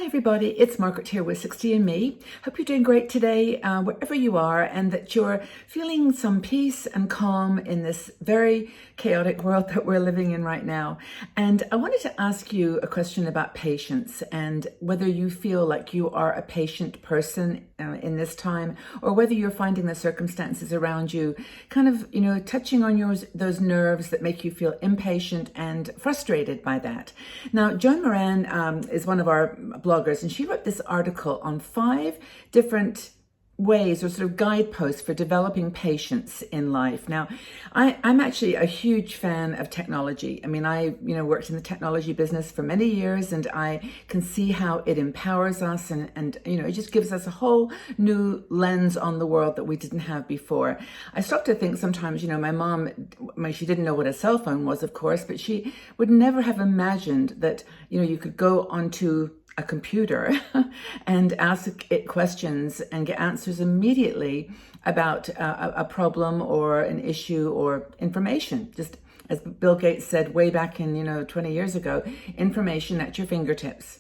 Hi everybody, it's Margaret here with 60andMe. Hope you're doing great today, wherever you are, and that you're feeling some peace and calm in this very chaotic world that we're living in right now. And I wanted to ask you a question about patience and whether you feel like you are a patient person in this time, or whether you're finding the circumstances around you kind of, touching on those nerves that make you feel impatient and frustrated by that. Now, Joan Moran is one of our bloggers, and she wrote this article on 5 different ways or sort of guideposts for developing patience in life. Now, I'm actually a huge fan of technology. I mean, I worked in the technology business for many years, and I can see how it empowers us and it just gives us a whole new lens on the world that we didn't have before. I start to think sometimes, my mom, she didn't know what a cell phone was, of course, but she would never have imagined that, you could go onto a computer and ask it questions and get answers immediately about a problem or an issue or information. Just as Bill Gates said way back in 20 years ago, information at your fingertips.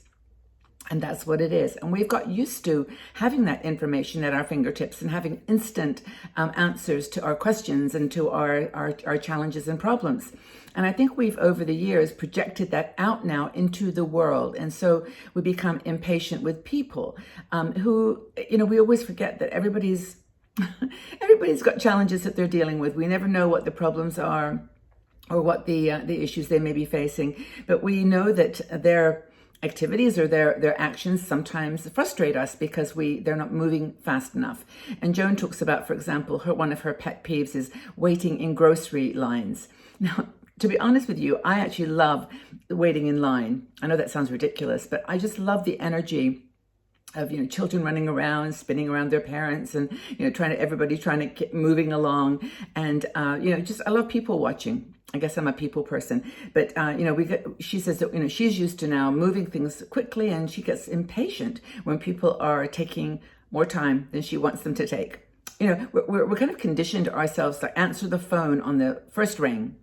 And that's what it is. And we've got used to having that information at our fingertips and having instant answers to our questions and to our challenges and problems. And I think we've, over the years, projected that out now into the world. And so we become impatient with people who, we always forget that everybody's got challenges that they're dealing with. We never know what the problems are or what the issues they may be facing. But we know that their activities or their actions sometimes frustrate us because they're not moving fast enough. And Joan talks about, for example, one of her pet peeves is waiting in grocery lines. Now, to be honest with you, I actually love waiting in line. I know that sounds ridiculous, but I just love the energy of children running around, spinning around their parents, and everybody trying to get moving along, and I love people watching. I guess I'm a people person, but she says that she's used to now moving things quickly, and she gets impatient when people are taking more time than she wants them to take. We're kind of conditioned ourselves to answer the phone on the first ring.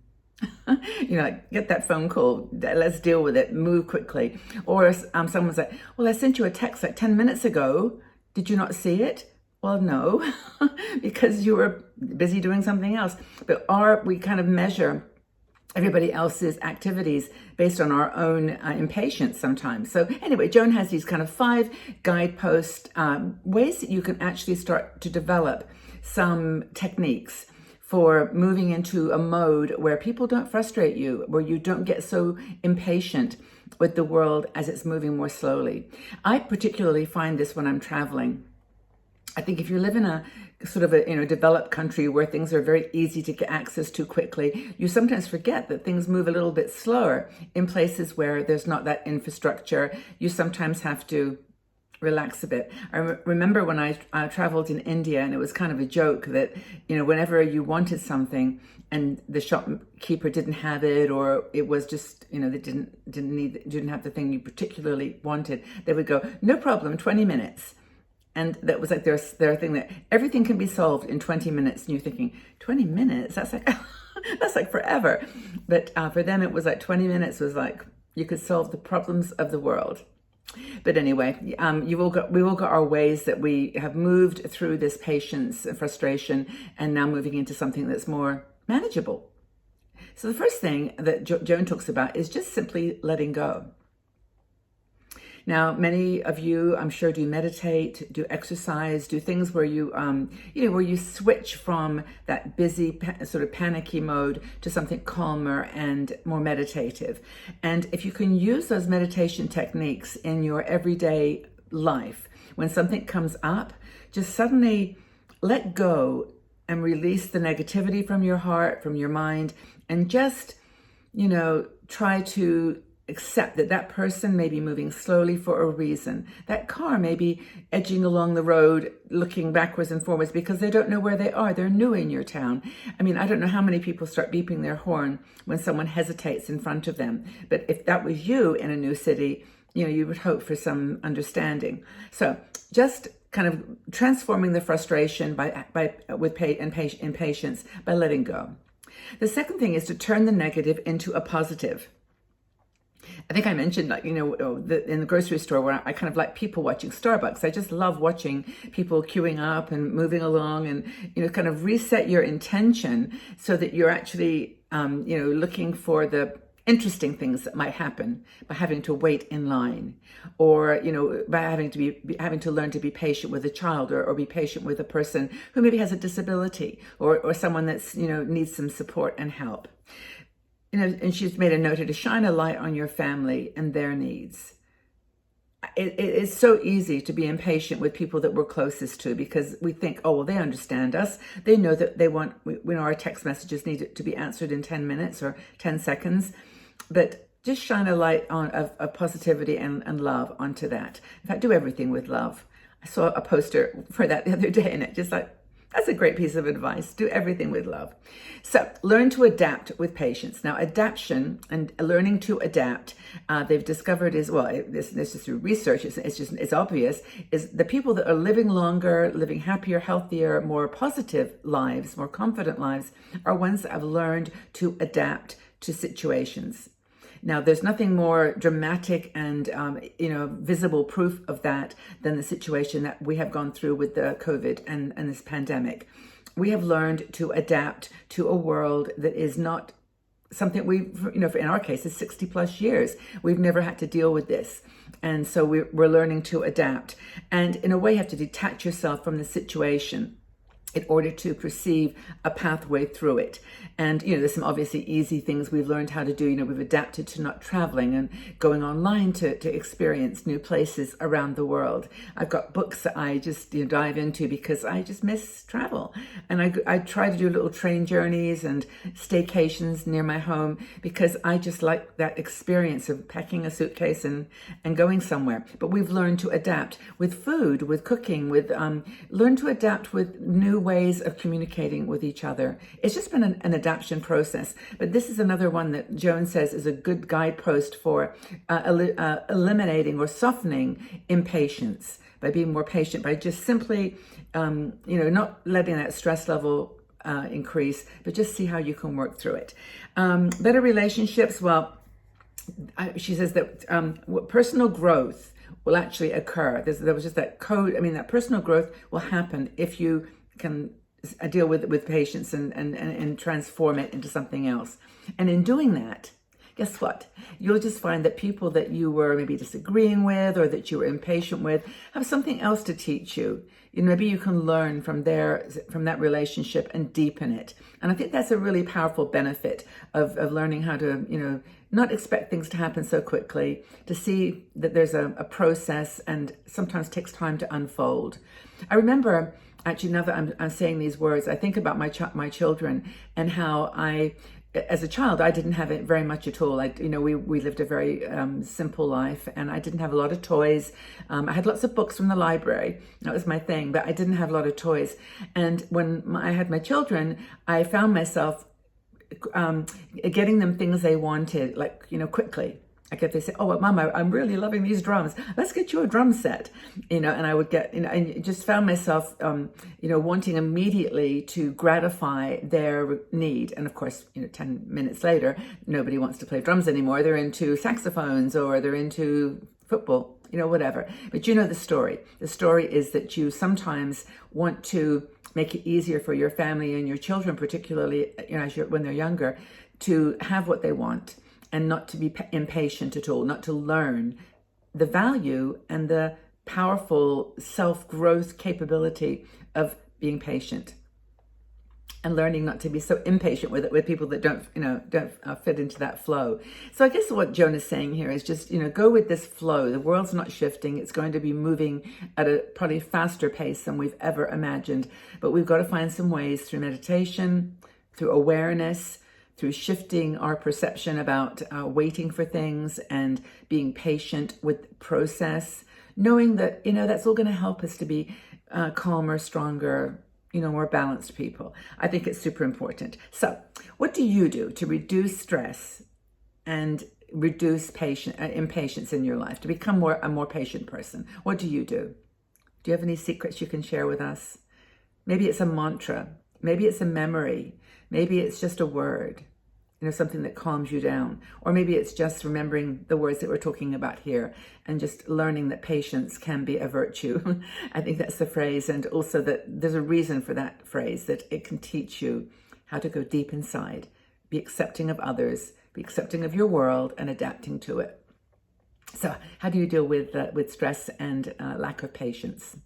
Get that phone call, let's deal with it, move quickly. Or someone's like, well, I sent you a text like 10 minutes ago. Did you not see it? Well, no, because you were busy doing something else. But we kind of measure everybody else's activities based on our own impatience sometimes. So anyway, Joan has these kind of 5 guidepost ways that you can actually start to develop some techniques for moving into a mode where people don't frustrate you, where you don't get so impatient with the world as it's moving more slowly. I particularly find this when I'm traveling. I think if you live in a sort of a developed country where things are very easy to get access to quickly, you sometimes forget that things move a little bit slower in places where there's not that infrastructure. You sometimes have to relax a bit. I remember when I traveled in India, and it was kind of a joke that whenever you wanted something and the shopkeeper didn't have it, or it was just they didn't have the thing you particularly wanted, they would go, no problem, 20 minutes. And that was like their thing, that everything can be solved in 20 minutes. And you're thinking, 20 minutes? That's like that's like forever. But for them, it was like 20 minutes was like you could solve the problems of the world. But anyway, we all got our ways that we have moved through this patience and frustration, and now moving into something that's more manageable. So the first thing that Joan talks about is just simply letting go. Now, many of you, I'm sure, do meditate, do exercise, do things where you, where you switch from that busy, sort of panicky mode to something calmer and more meditative. And if you can use those meditation techniques in your everyday life, when something comes up, just suddenly let go and release the negativity from your heart, from your mind, and just, try to accept that person may be moving slowly for a reason. That car may be edging along the road, looking backwards and forwards because they don't know where they are. They're new in your town. I mean, I don't know how many people start beeping their horn when someone hesitates in front of them. But if that was you in a new city, you would hope for some understanding. So just kind of transforming the frustration with impatience by letting go. The second thing is to turn the negative into a positive. I think I mentioned, like, in the grocery store where I kind of like people watching Starbucks. I just love watching people queuing up and moving along and, kind of reset your intention so that you're actually, looking for the interesting things that might happen by having to wait in line, or by having to learn to be patient with a child, or be patient with a person who maybe has a disability, or someone that's needs some support and help. And she's made a note to shine a light on your family and their needs. It's so easy to be impatient with people that we're closest to, because we think, oh, well, they understand us. They know that we know our text messages need to be answered in 10 minutes or 10 seconds. But just shine a light of positivity and love onto that. In fact, do everything with love. I saw a poster for that the other day, and it just like, that's a great piece of advice. Do everything with love. So learn to adapt with patience. Now, adaptation and learning to adapt, they've discovered this is through research, it's obvious, is the people that are living longer, living happier, healthier, more positive lives, more confident lives, are ones that have learned to adapt to situations. Now, there's nothing more dramatic and, visible proof of that than the situation that we have gone through with the COVID and this pandemic. We have learned to adapt to a world that is not something in our case, is 60 plus years. We've never had to deal with this. And so we're learning to adapt. And in a way, you have to detach yourself from the situation in order to perceive a pathway through it. And, there's some obviously easy things we've learned how to do. We've adapted to not traveling and going online to experience new places around the world. I've got books that I just dive into because I just miss travel. And I try to do little train journeys and staycations near my home because I just like that experience of packing a suitcase and going somewhere. But we've learned to adapt with food, with cooking, with learn to adapt with new ways of communicating with each other. It's just been an adaptation process. But this is another one that Joan says is a good guidepost for eliminating or softening impatience, by being more patient, by just simply, not letting that stress level increase, but just see how you can work through it. Better relationships. Well, she says that personal growth will actually occur. There was just that code. That personal growth will happen if you can deal with patience and transform it into something else. And in doing that, guess what? You'll just find that people that you were maybe disagreeing with or that you were impatient with have something else to teach you. Maybe you can learn from that relationship and deepen it. And I think that's a really powerful benefit of learning how to, not expect things to happen so quickly, to see that there's a process and sometimes takes time to unfold. I remember, actually, now that I'm saying these words, I think about my children and how as a child, I didn't have it very much at all. We lived a very simple life, and I didn't have a lot of toys. I had lots of books from the library. That was my thing, but I didn't have a lot of toys. And when I had my children, I found myself getting them things they wanted, quickly. Like if they say, oh, well, Mom, I'm really loving these drums. Let's get you a drum set, and I would get, and just found myself, wanting immediately to gratify their need. And of course, 10 minutes later, nobody wants to play drums anymore. They're into saxophones or they're into football, whatever. But the story. The story is that you sometimes want to make it easier for your family and your children, particularly, when they're younger, to have what they want. And not to be impatient at all, not to learn the value and the powerful self-growth capability of being patient, and learning not to be so impatient with people that don't fit into that flow. So I guess what Joan is saying here is just, go with this flow. The world's not shifting. It's going to be moving at a probably faster pace than we've ever imagined. But we've got to find some ways through meditation, through awareness, through shifting our perception about waiting for things and being patient with process, knowing that, that's all going to help us to be calmer, stronger, more balanced people. I think it's super important. So what do you do to reduce stress and reduce impatience in your life, to become a more patient person? What do you do? Do you have any secrets you can share with us? Maybe it's a mantra. Maybe it's a memory. Maybe it's just a word. something that calms you down. Or maybe it's just remembering the words that we're talking about here and just learning that patience can be a virtue. I think that's the phrase. And also that there's a reason for that phrase, that it can teach you how to go deep inside, be accepting of others, be accepting of your world, and adapting to it. So how do you deal with stress and lack of patience?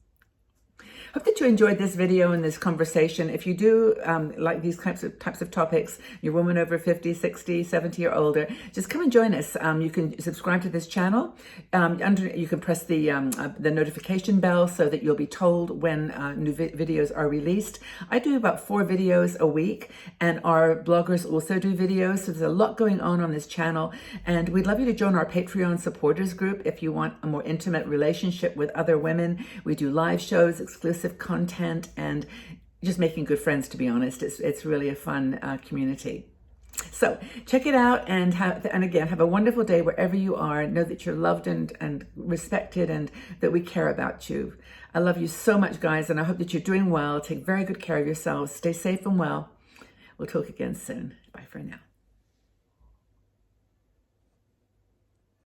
Hope that you enjoyed this video and this conversation. If you do like these types of topics, you're a woman over 50, 60, 70 or older, just come and join us. You can subscribe to this channel. You can press the notification bell so that you'll be told when new videos are released. I do about 4 videos a week, and our bloggers also do videos. So there's a lot going on this channel, and we'd love you to join our Patreon supporters group if you want a more intimate relationship with other women. We do live shows, exclusive content, and just making good friends, to be honest. It's really a fun community. So check it out, and again, have a wonderful day wherever you are. Know that you're loved and respected, and that we care about you. I love you so much, guys, and I hope that you're doing well. Take very good care of yourselves. Stay safe and well. We'll talk again soon. Bye for now.